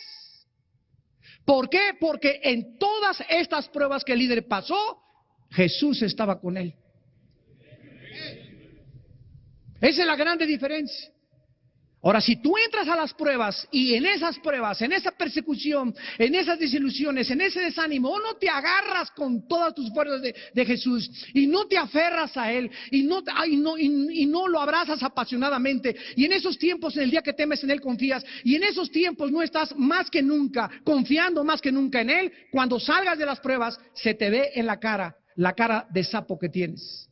¿Por qué? Porque en todas estas pruebas que el líder pasó, Jesús estaba con él. Esa es la grande diferencia. Ahora, si tú entras a las pruebas y en esas pruebas, en esa persecución, en esas desilusiones, en ese desánimo, o no te agarras con todas tus fuerzas de Jesús y no te aferras a Él y no lo abrazas apasionadamente, y en esos tiempos, en el día que temes en Él confías, y en esos tiempos no estás más que nunca, confiando más que nunca en Él, cuando salgas de las pruebas se te ve en la cara de sapo que tienes.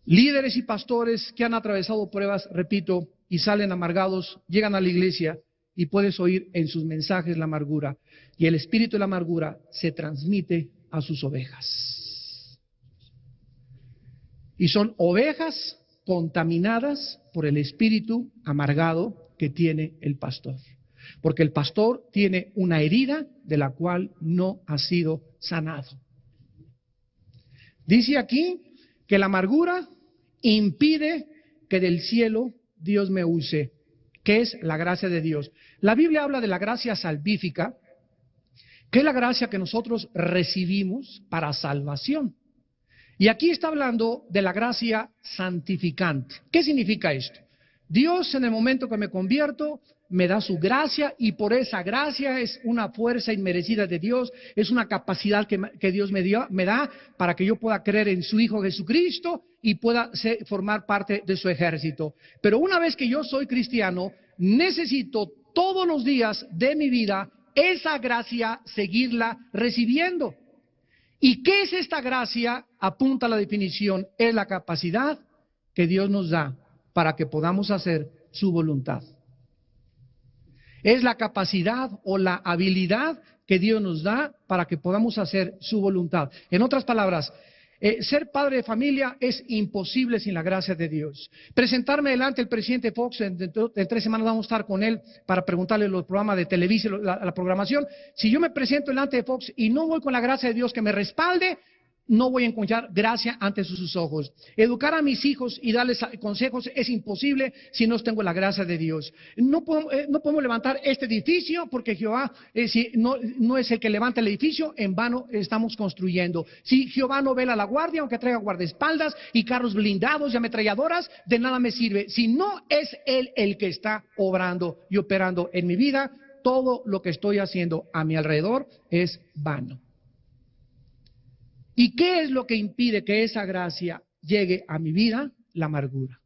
Líderes y pastores que han atravesado pruebas, repito, y salen amargados, llegan a la iglesia y puedes oír en sus mensajes la amargura. Y el espíritu de la amargura se transmite a sus ovejas. Y son ovejas contaminadas por el espíritu amargado que tiene el pastor. Porque el pastor tiene una herida de la cual no ha sido sanado. Dice aquí que la amargura impide que del cielo Dios me use, que es la gracia de Dios. La Biblia habla de la gracia salvífica, que es la gracia que nosotros recibimos para salvación. Y aquí está hablando de la gracia santificante. ¿Qué significa esto? Dios, en el momento que me convierto, me da su gracia, y por esa gracia es una fuerza inmerecida de Dios, es una capacidad que Dios me da para que yo pueda creer en su Hijo Jesucristo y pueda formar parte de su ejército. Pero una vez que yo soy cristiano, necesito todos los días de mi vida esa gracia seguirla recibiendo. ¿Y qué es esta gracia? Apunta a la definición, es la capacidad que Dios nos da para que podamos hacer su voluntad. Es la capacidad o la habilidad que Dios nos da para que podamos hacer su voluntad. En otras palabras, ser padre de familia es imposible sin la gracia de Dios. Presentarme delante del presidente Fox, en 3 semanas vamos a estar con él para preguntarle los programas de televisión, la programación. Si yo me presento delante de Fox y no voy con la gracia de Dios que me respalde, no voy a encontrar gracia ante sus ojos. Educar a mis hijos y darles consejos es imposible si no tengo la gracia de Dios. No podemos levantar este edificio porque Jehová si no es el que levanta el edificio, en vano estamos construyendo. Si Jehová no vela la guardia, aunque traiga guardaespaldas y carros blindados y ametralladoras, de nada me sirve. Si no es Él el que está obrando y operando en mi vida, todo lo que estoy haciendo a mi alrededor es vano. ¿Y qué es lo que impide que esa gracia llegue a mi vida? La amargura.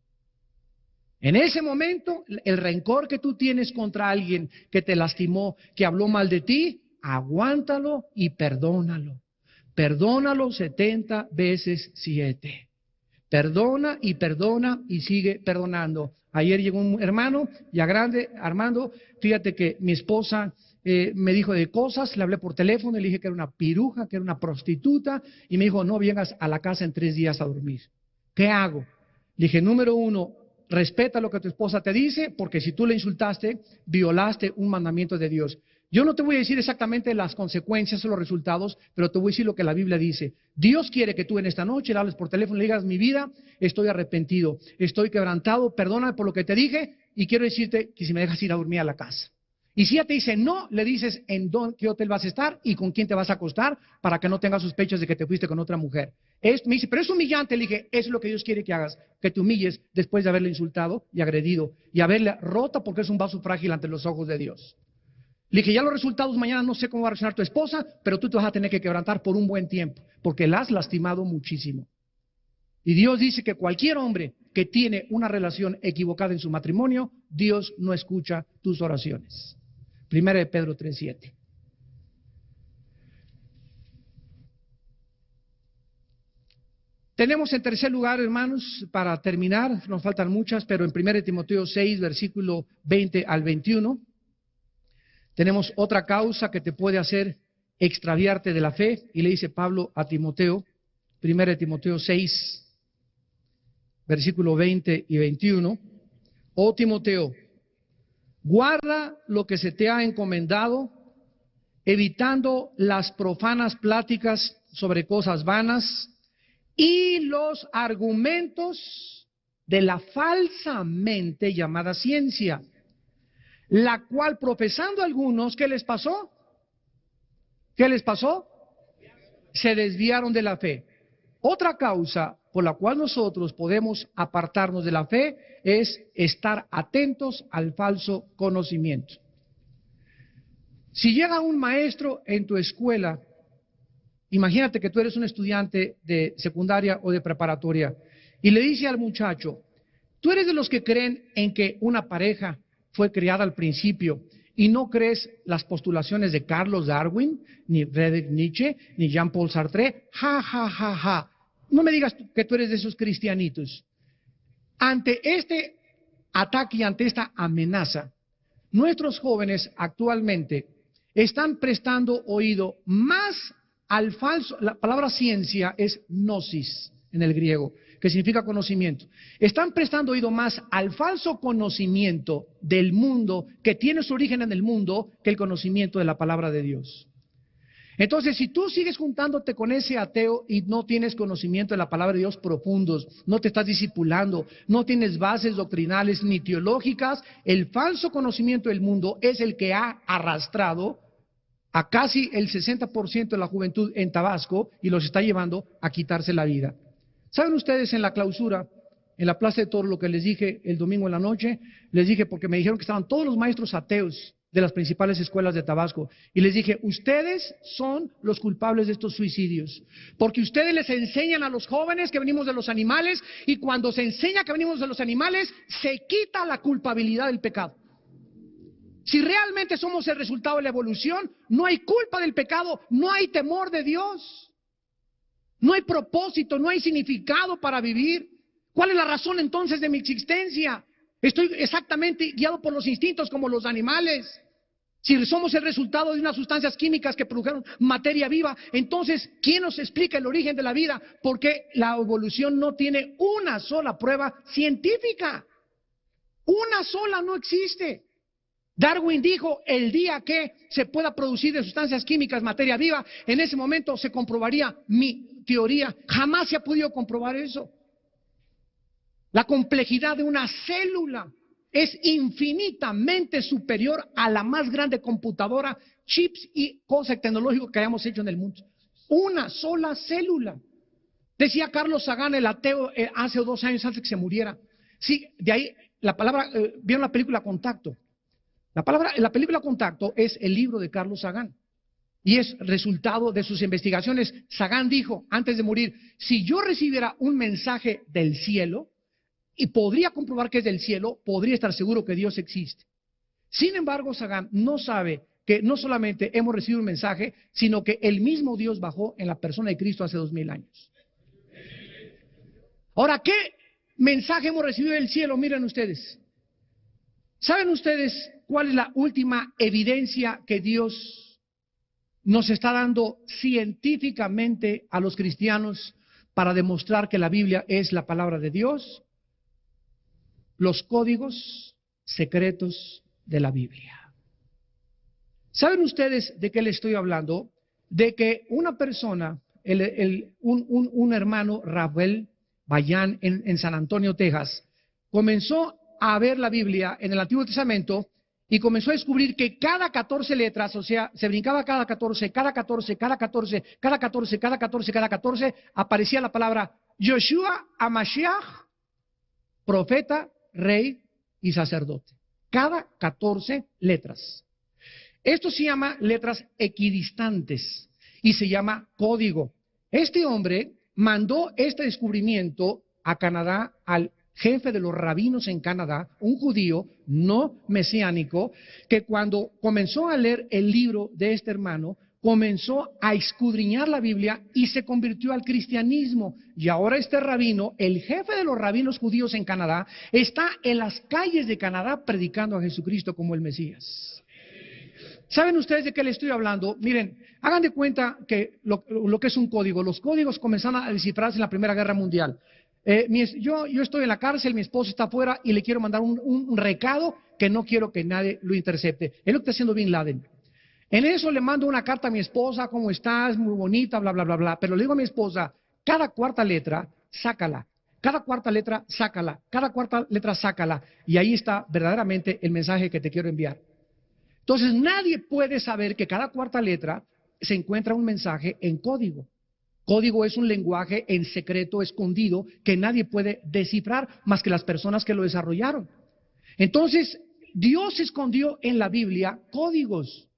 En ese momento, el rencor que tú tienes contra alguien que te lastimó, que habló mal de ti, aguántalo y perdónalo. Perdónalo 70 veces 7. Perdona y sigue perdonando. Ayer llegó un hermano ya grande, Armando, fíjate que mi esposa me dijo de cosas, le hablé por teléfono, le dije que era una piruja, que era una prostituta, y me dijo, no vengas a la casa en 3 días a dormir. ¿Qué hago? Le dije, número 1, respeta lo que tu esposa te dice, porque si tú le insultaste, violaste un mandamiento de Dios. Yo no te voy a decir exactamente las consecuencias o los resultados, pero te voy a decir lo que la Biblia dice. Dios quiere que tú en esta noche le hables por teléfono y le digas, mi vida, estoy arrepentido, estoy quebrantado, perdóname por lo que te dije y quiero decirte que si me dejas ir a dormir a la casa. Y si ella te dice no, le dices en qué hotel vas a estar y con quién te vas a acostar para que no tengas sospechas de que te fuiste con otra mujer. Me dice, pero es humillante. Le dije, es lo que Dios quiere que hagas, que te humilles después de haberle insultado y agredido y haberle roto porque es un vaso frágil ante los ojos de Dios. Le dije, ya los resultados mañana no sé cómo va a reaccionar tu esposa, pero tú te vas a tener que quebrantar por un buen tiempo, porque la has lastimado muchísimo. Y Dios dice que cualquier hombre que tiene una relación equivocada en su matrimonio, Dios no escucha tus oraciones. Primera de Pedro 3:7. Tenemos en tercer lugar, hermanos, para terminar, nos faltan muchas, pero en 1 Timoteo 6, versículo 20 al 21, tenemos otra causa que te puede hacer extraviarte de la fe, y le dice Pablo a Timoteo, 1 Timoteo 6, versículo 20 y 21, oh Timoteo, guarda lo que se te ha encomendado, evitando las profanas pláticas sobre cosas vanas y los argumentos de la falsamente llamada ciencia, la cual profesando algunos, ¿qué les pasó? ¿Qué les pasó? Se desviaron de la fe. Otra causa por la cual nosotros podemos apartarnos de la fe es estar atentos al falso conocimiento. Si llega un maestro en tu escuela, imagínate que tú eres un estudiante de secundaria o de preparatoria, y le dice al muchacho, tú eres de los que creen en que una pareja fue creada al principio y no crees las postulaciones de Carlos Darwin, ni Friedrich Nietzsche, ni Jean-Paul Sartre, ja, ja, ja, ja. No me digas que tú eres de esos cristianitos. Ante este ataque y ante esta amenaza, nuestros jóvenes actualmente están prestando oído más al falso. La palabra ciencia es gnosis en el griego, que significa conocimiento. Están prestando oído más al falso conocimiento del mundo, que tiene su origen en el mundo, que el conocimiento de la palabra de Dios. Entonces, si tú sigues juntándote con ese ateo y no tienes conocimiento de la palabra de Dios profundos, no te estás discipulando, no tienes bases doctrinales ni teológicas, el falso conocimiento del mundo es el que ha arrastrado a casi el 60% de la juventud en Tabasco y los está llevando a quitarse la vida. ¿Saben ustedes en la clausura, en la Plaza de Toros, lo que les dije el domingo en la noche? Les dije porque me dijeron que estaban todos los maestros ateos de las principales escuelas de Tabasco. Y les dije, ustedes son los culpables de estos suicidios, porque ustedes les enseñan a los jóvenes que venimos de los animales, y cuando se enseña que venimos de los animales, se quita la culpabilidad del pecado. Si realmente somos el resultado de la evolución, no hay culpa del pecado, no hay temor de Dios, no hay propósito, no hay significado para vivir. ¿Cuál es la razón entonces de mi existencia? Estoy exactamente guiado por los instintos como los animales. Si somos el resultado de unas sustancias químicas que produjeron materia viva, entonces, ¿quién nos explica el origen de la vida? Porque la evolución no tiene una sola prueba científica. Una sola no existe. Darwin dijo, el día que se pueda producir de sustancias químicas materia viva, en ese momento se comprobaría mi teoría. Jamás se ha podido comprobar eso. La complejidad de una célula es infinitamente superior a la más grande computadora, chips y cosas tecnológicas que hayamos hecho en el mundo. Una sola célula. Decía Carlos Sagan, el ateo, hace 2 años antes que se muriera. Sí, de ahí la palabra, ¿vieron la película Contacto? La película Contacto es el libro de Carlos Sagan y es resultado de sus investigaciones. Sagan dijo antes de morir, si yo recibiera un mensaje del cielo, y podría comprobar que es del cielo, podría estar seguro que Dios existe. Sin embargo, Sagan no sabe que no solamente hemos recibido un mensaje, sino que el mismo Dios bajó en la persona de Cristo hace 2000 años. Ahora, ¿qué mensaje hemos recibido del cielo? Miren ustedes. ¿Saben ustedes cuál es la última evidencia que Dios nos está dando científicamente a los cristianos para demostrar que la Biblia es la palabra de Dios? Los códigos secretos de la Biblia. ¿Saben ustedes de qué les estoy hablando? De que una persona, un hermano, Rafael Bayán, en San Antonio, Texas, comenzó a ver la Biblia en el Antiguo Testamento y comenzó a descubrir que cada 14 letras, o sea, se brincaba cada 14, cada 14, cada 14, cada 14, cada 14, cada 14, aparecía la palabra Yoshua HaMashiach, profeta, rey y sacerdote. Cada 14 letras. Esto se llama letras equidistantes y se llama código. Este hombre mandó este descubrimiento a Canadá al jefe de los rabinos en Canadá, un judío no mesiánico, que cuando comenzó a leer el libro de este hermano, comenzó a escudriñar la Biblia y se convirtió al cristianismo. Y ahora este rabino, el jefe de los rabinos judíos en Canadá, está en las calles de Canadá predicando a Jesucristo como el Mesías. ¿Saben ustedes de qué les estoy hablando? Miren, hagan de cuenta que lo que es un código. Los códigos comenzaron a descifrarse en la Primera Guerra Mundial. Yo estoy en la cárcel, mi esposo está afuera y le quiero mandar un recado que no quiero que nadie lo intercepte. Es lo que está haciendo Bin Laden. En eso le mando una carta a mi esposa, ¿cómo estás? Muy bonita, bla, bla, bla, bla. Pero le digo a mi esposa, cada cuarta letra, sácala. Cada cuarta letra, sácala. Cada cuarta letra, sácala. Y ahí está verdaderamente el mensaje que te quiero enviar. Entonces nadie puede saber que cada cuarta letra se encuentra un mensaje en código. Código es un lenguaje en secreto, escondido, que nadie puede descifrar más que las personas que lo desarrollaron. Entonces, Dios escondió en la Biblia códigos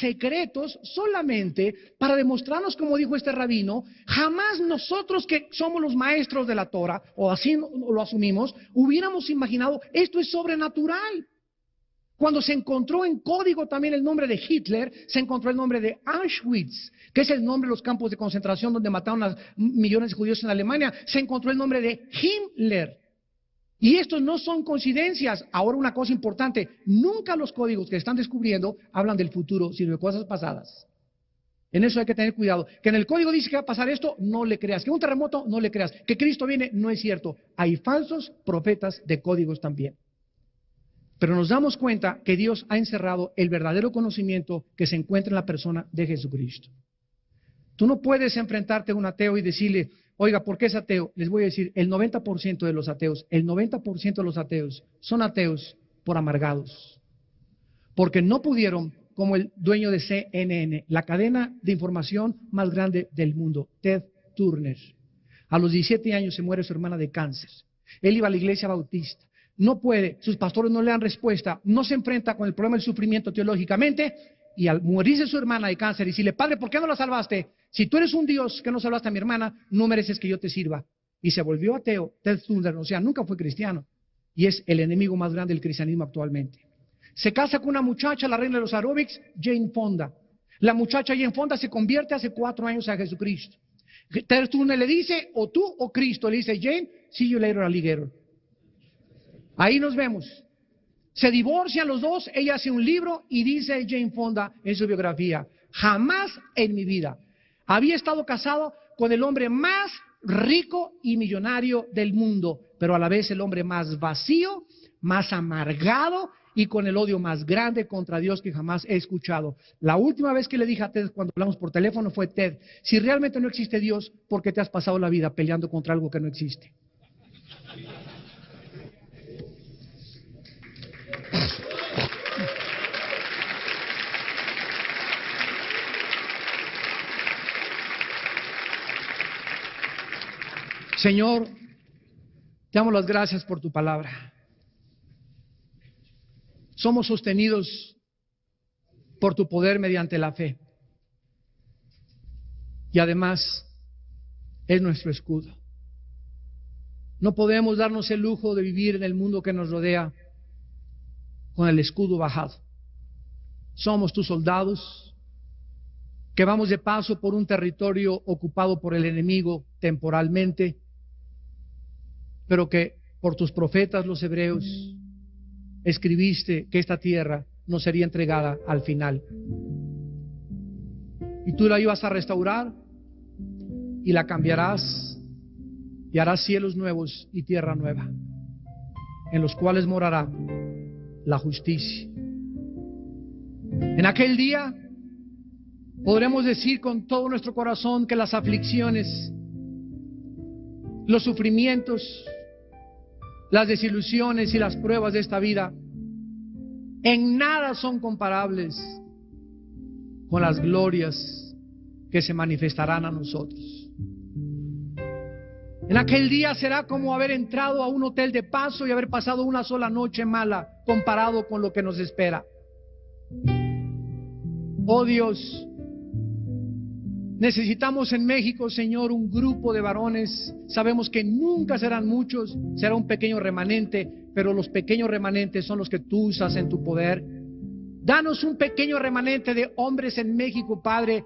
secretos solamente para demostrarnos, como dijo este rabino, jamás nosotros que somos los maestros de la Torah, o así lo asumimos, hubiéramos imaginado, esto es sobrenatural. Cuando se encontró en código también el nombre de Hitler, se encontró el nombre de Auschwitz, que es el nombre de los campos de concentración donde mataron a millones de judíos en Alemania. Se encontró el nombre de Himmler. Y estos no son coincidencias. Ahora una cosa importante, nunca los códigos que están descubriendo hablan del futuro, sino de cosas pasadas. En eso hay que tener cuidado. Que en el código dice que va a pasar esto, no le creas. Que un terremoto, no le creas. Que Cristo viene, no es cierto. Hay falsos profetas de códigos también. Pero nos damos cuenta que Dios ha encerrado el verdadero conocimiento que se encuentra en la persona de Jesucristo. Tú no puedes enfrentarte a un ateo y decirle, oiga, ¿por qué es ateo? Les voy a decir, el 90% de los ateos, son ateos por amargados. Porque no pudieron, como el dueño de CNN, la cadena de información más grande del mundo, Ted Turner. A los 17 años se muere su hermana de cáncer. Él iba a la iglesia bautista. No puede, sus pastores no le dan respuesta, no se enfrenta con el problema del sufrimiento teológicamente, y al morirse su hermana de cáncer y decirle, padre, ¿por qué no la salvaste? Si tú eres un Dios que no salvaste a mi hermana, no mereces que yo te sirva. Y se volvió ateo, Ted Turner, o sea, nunca fue cristiano, y es el enemigo más grande del cristianismo actualmente. Se casa con una muchacha, la reina de los aeróbics, Jane Fonda. La muchacha Jane Fonda se convierte hace 4 años a Jesucristo. Ted Turner le dice, o tú o Cristo, le dice, Jane, see you later, alligator. Ahí nos vemos. Se divorcian los dos, ella hace un libro y dice Jane Fonda en su biografía, jamás en mi vida había estado casado con el hombre más rico y millonario del mundo, pero a la vez el hombre más vacío, más amargado y con el odio más grande contra Dios que jamás he escuchado. La última vez que le dije a Ted cuando hablamos por teléfono fue, Ted, si realmente no existe Dios, ¿por qué te has pasado la vida peleando contra algo que no existe? Señor, te damos las gracias por tu palabra. Somos sostenidos por tu poder mediante la fe. Y además, es nuestro escudo. No podemos darnos el lujo de vivir en el mundo que nos rodea con el escudo bajado. Somos tus soldados que vamos de paso por un territorio ocupado por el enemigo temporalmente, pero que por tus profetas los hebreos escribiste que esta tierra nos sería entregada al final. Y tú la ibas a restaurar y la cambiarás y harás cielos nuevos y tierra nueva, en los cuales morará la justicia. En aquel día podremos decir con todo nuestro corazón que las aflicciones, los sufrimientos, las desilusiones y las pruebas de esta vida en nada son comparables con las glorias que se manifestarán a nosotros. En aquel día será como haber entrado a un hotel de paso y haber pasado una sola noche mala comparado con lo que nos espera. Oh Dios, necesitamos en México, Señor, un grupo de varones. Sabemos que nunca serán muchos, será un pequeño remanente, pero los pequeños remanentes son los que tú usas en tu poder. Danos un pequeño remanente de hombres en México, Padre,